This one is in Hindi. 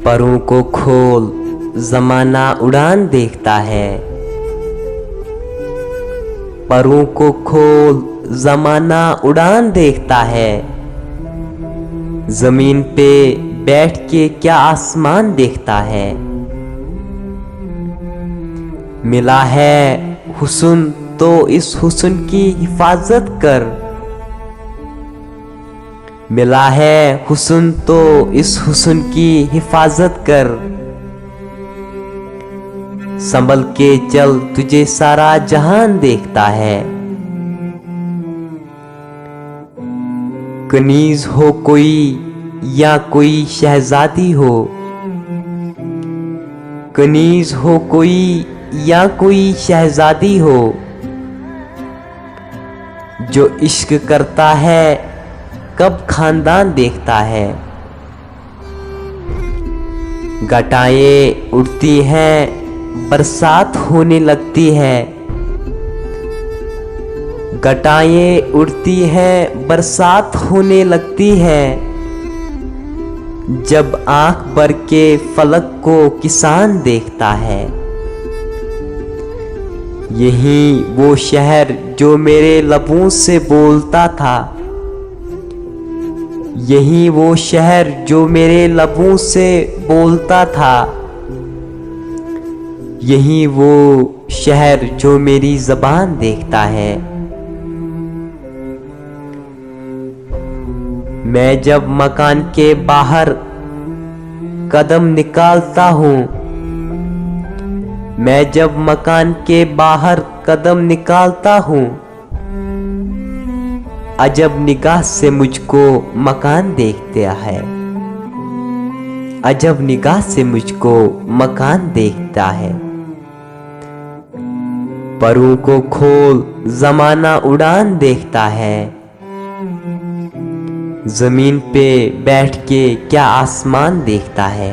परों को खोल जमाना उड़ान देखता है। परों को खोल जमाना उड़ान देखता है। जमीन पे बैठ के क्या आसमान देखता है। मिला है हुस्न तो इस हुस्न की हिफाजत कर। मिला है हुस्न तो इस हुस्न की हिफाजत कर। संभल के चल तुझे सारा जहान देखता है। कनीज हो कोई या कोई शहजादी हो। कनीज हो कोई या कोई शहजादी हो। जो इश्क करता है कब खानदान देखता है। घटाएं उड़ती हैं बरसात होने लगती है। घटाएं उड़ती हैं बरसात होने लगती है। जब आंख भर के फलक को किसान देखता है। यही वो शहर जो मेरे लबों से बोलता था। यही वो शहर जो मेरे लबों से बोलता था। यही वो शहर जो मेरी ज़बान देखता है। मैं जब मकान के बाहर कदम निकालता हूँ। मैं जब मकान के बाहर कदम निकालता हूँ। अजब निगाह से मुझको मकान देखता है। अजब निगाह से मुझको मकान देखता है। परों को खोल जमाना उड़ान देखता है। जमीन पे बैठ के क्या आसमान देखता है।